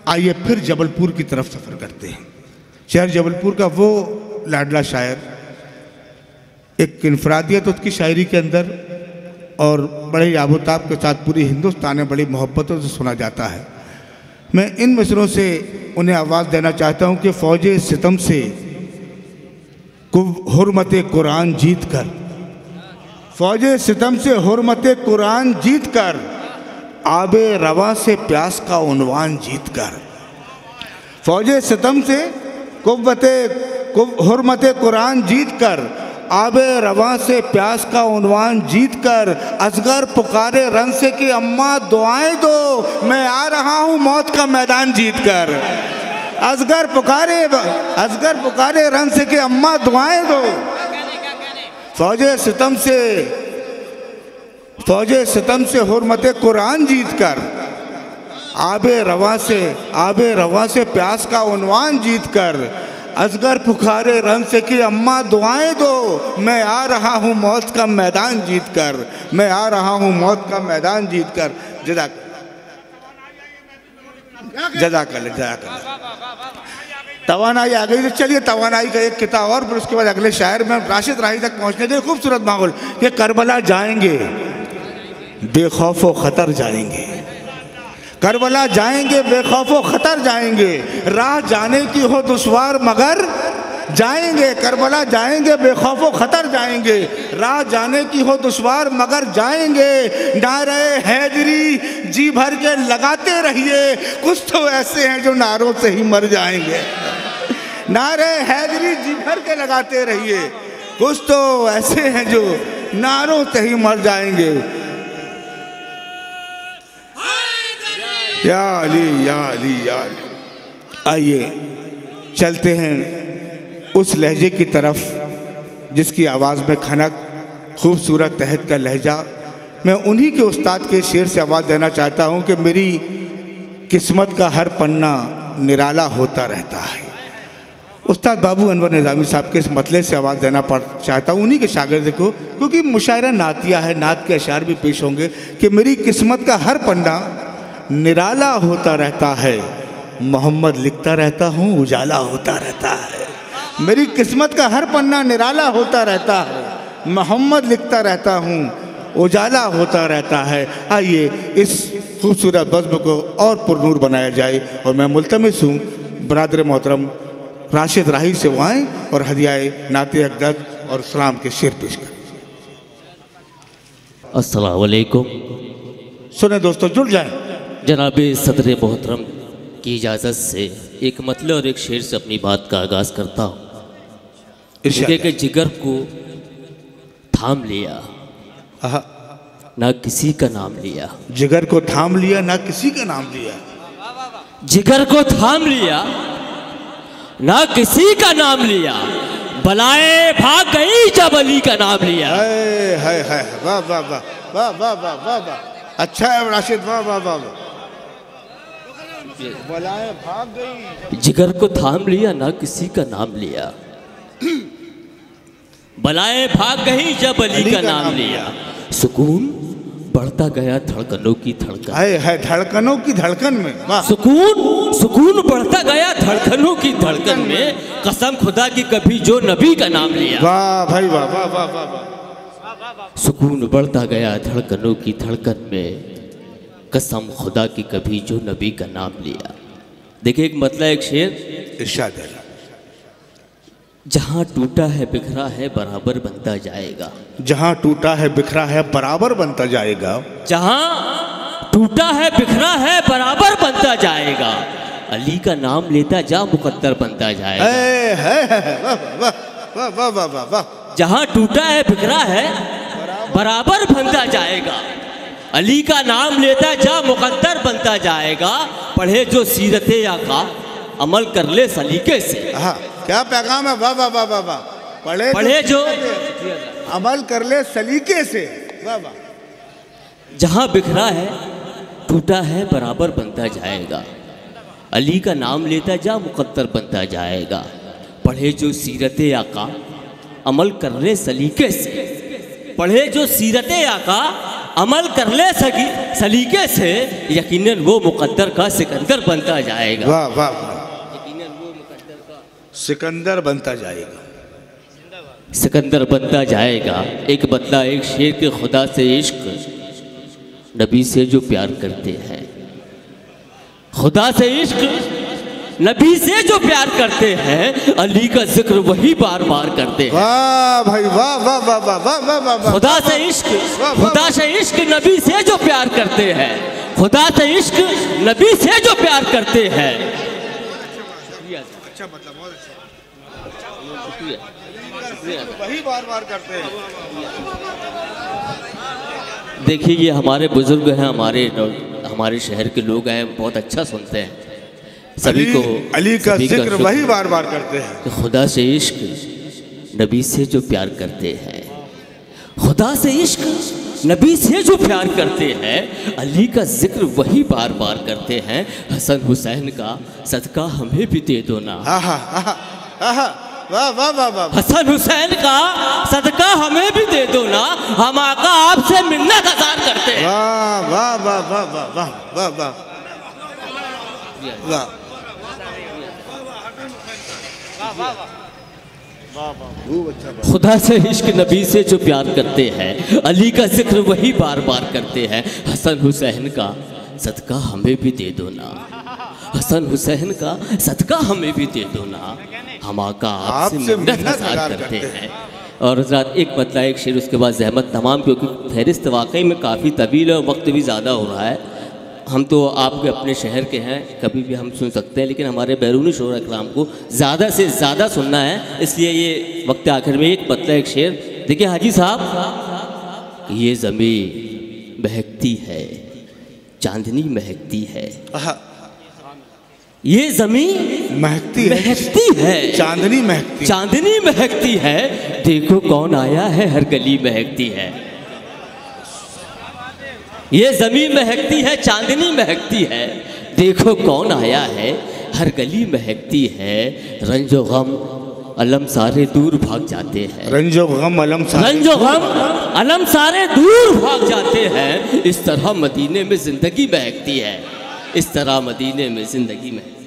आइए फिर जबलपुर की तरफ सफ़र करते हैं। शहर जबलपुर का वो लाडला शायर, एक इनफरादियत उसकी शायरी के अंदर और बड़े याबोताब के साथ पूरी हिंदुस्तान में बड़ी मोहब्बतों से सुना जाता है। मैं इन मिसरों से उन्हें आवाज़ देना चाहता हूँ कि फ़ौजे सितम से हुर्मत कुरान जीत कर, फ़ौजे सितम से हुर्मत कुरान जीत कर, आबे रवा से प्यास का उन्वान जीत कर। फ़ौजे सितम से हुर्मत कुरान जीत कर, आबे रवा से प्यास का उन्वान जीत कर, असगर पुकारे रन से कि अम्मा दुआएं दो, मैं आ रहा हूँ मौत का मैदान जीत कर। असगर पुकारे रन से कि अम्मा दुआएं दो। फ़ौजे सितम से हुर्मत कुरान जीत कर, आबे रवा से प्यास का उन्वान जीत कर, असगर पुकारे रन से कि अम्मा दुआएं दो, मैं आ रहा हूँ मौत का मैदान जीत कर, मैं आ रहा हूँ मौत का मैदान जीत कर। जज़ाकल्लाह। तवानाई आ गई। तो चलिए तवानाई का एक किता और, फिर उसके बाद अगले शायर में राशिद राही तक पहुँचने के खूबसूरत माहौल। कि करबला जाएंगे बेखौफ खतर जाएंगे, करबला जाएंगे बेखौफ खतर जाएंगे, राह जाने की हो दुश्वार मगर जाएंगे। करबला जाएंगे बेखौफ खतर जाएंगे, राह जाने की हो दुश्वार मगर जाएंगे। नारे हैदरी जी भर के लगाते रहिए, कुछ तो ऐसे हैं जो नारों से ही मर जाएंगे। नारे हैदरी जी भर के लगाते रहिए, कुछ तो ऐसे हैं जो नारों से ही मर जाएंगे। या अली या अली या अली। आइए चलते हैं उस लहजे की तरफ जिसकी आवाज़ में खनक, खूबसूरत तहत का लहजा। मैं उन्हीं के उस्ताद के शेर से आवाज़ देना चाहता हूँ कि मेरी किस्मत का हर पन्ना निराला होता रहता है। उस्ताद बाबू अनवर निज़ामी साहब के इस मतले से आवाज़ देना चाहता हूँ उन्हीं के शागिर्द को, क्योंकि मुशायरा नातिया है, नात के अशार भी पेश होंगे कि मेरी किस्मत का हर पन्ना निराला होता रहता है, मोहम्मद लिखता रहता हूँ उजाला होता रहता है। मेरी किस्मत का हर पन्ना निराला होता रहता है, मोहम्मद लिखता रहता हूँ उजाला होता रहता है। आइए इस खूबसूरत बज़्म को और पुरनूर बनाया जाए और मैं मुल्तमिस हूँ बरादर मोहतरम राशिद राही से वो आएँ और हदियाए नाते अक़दस और सलाम के शेर पेश करें। अस्सलाम वालेकुम। सुने दोस्तों, जुड़ जाएं। जनाब सदर मोहतरम की इजाज़त से एक मतले और एक शेर से अपनी बात का आगाज़ करता हूँ। के जिगर को थाम लिया, ना किसी का नाम लिया। जिगर को थाम लिया, ना किसी का नाम लिया। जिगर को थाम लिया, ना किसी का नाम लिया, बलाएं भाग गई जब अली का नाम लिया। है वाह वाह वाह वाह वाह वाह वाह वाह, अच्छा है राशिद, वाह वाह वाह। बलाएं भाग गई, जिगर को थाम लिया, ना किसी का नाम लिया, बलाएं भाग गई जब अली का नाम लिया। सुकून बढ़ता गया धड़कनों की धड़कन, है धड़कनों की धड़कन में। सुकून बढ़ता गया धड़कनों की धड़कन में, कसम खुदा की कभी जो नबी का नाम लिया। वाह भाई वाह वाह वाह वाह। सुकून बढ़ता गया धड़कनों की धड़कन में, कसम खुदा की कभी जो नबी का नाम लिया। देखिए एक मतलब एक शेर इरशाद है। जहाँ टूटा है बिखरा है बराबर बनता जाएगा। जहाँ टूटा है बिखरा है बराबर बनता जाएगा। जहाँ टूटा है बिखरा है बराबर बनता जाएगा। अली का नाम लेता जा मुकद्दर बनता जाएगा। वाह वाह वाह वाह। जहाँ टूटा है बिखरा है बराबर बनता जाएगा। अली का नाम लेता जा मुकद्दर बनता जाएगा। पढ़े जो सीरते आका अमल कर ले सलीके से। हाँ, क्या पैगाम है। वाह वाह वाह वाह वाह। पढ़े जो अमल कर ले सलीके से। वाह वाह। जहाँ बिखरा है टूटा है बराबर बनता जाएगा। अली का नाम लेता जा मुकद्दर बनता जाएगा। पढ़े जो सीरते आका अमल कर ले सलीके से। पढ़े जो सीरते आका अमल कर ले सलीके से, यकीनन वो मुकद्दर का सिकंदर बनता जाएगा। वाह वाह वाह, यकीनन वो मुकद्दर का सिकंदर बनता जाएगा, सिकंदर बनता जाएगा। एक बदला एक शेर के खुदा से इश्क नबी से जो प्यार करते हैं, खुदा से इश्क नबी से जो प्यार करते हैं, अली का जिक्र वही बार बार करते हैं। वाह भाई वाह वाह वाह वाह वाह वाह वाह। खुदा से इश्क नबी से जो प्यार करते हैं, खुदा से इश्क नबी से जो प्यार करते हैं। अच्छा मतलब बहुत अच्छा, वही बार बार करते हैं। देखिए ये हमारे बुजुर्ग हैं, हमारे शहर के लोग हैं, बहुत अच्छा सुनते हैं। सभी को अली का जिक्र वही बार बार करते हैं। खुदा से इश्क नबी से जो प्यार करते हैं, खुदा से इश्क नबी से जो प्यार करते हैं, अली का जिक्र वही बार बार करते हैं। हसन हुसैन का सदका हमें भी दे दो ना। वाह वाह वाह वाह। हसन हुसैन का सदका हमें भी दे दो ना, हम आका आपसे मिन्नत हजार करते हैं। वाह वाह वाह वाह वाह वाह वाह वाह वाह। खुदा से इश्क नबी से जो प्यार करते हैं, अली का जिक्र वही बार बार करते हैं। हसन हुसैन का सदका हमें भी दे दो ना, हसन हुसैन का सदका हमें भी दे दो ना, हम आका आपसे मिन्नत हजार करते हैं। और हज़रात एक बदला एक शेर, उसके बाद ज़हमत तमाम, क्योंकि फहरिस्त वाकई में काफ़ी तवील है और वक्त भी ज़्यादा हो रहा है। हम तो आपके अपने शहर के हैं, कभी भी हम सुन सकते हैं, लेकिन हमारे बैरूनी शोरा इकराम को ज़्यादा से ज़्यादा सुनना है, इसलिए ये वक्त आखिर में एक बदला एक शेर। देखिए हाजी साहब, ये ज़मीं महकती है, चांदनी महकती है, ये ज़मीं महकती है, चांदनी महकती है, देखो कौन आया है, हर गली महकती है। ये ज़मीं महकती है, चांदनी महकती है, देखो कौन आया है, हर गली महकती है। रंजो गम अलम सारे दूर भाग जाते हैं, रंजो गम अलम सारे दूर भाग जाते हैं। इस तरह मदीने में ज़िंदगी महकती है, इस तरह मदीने में ज़िंदगी महकती है।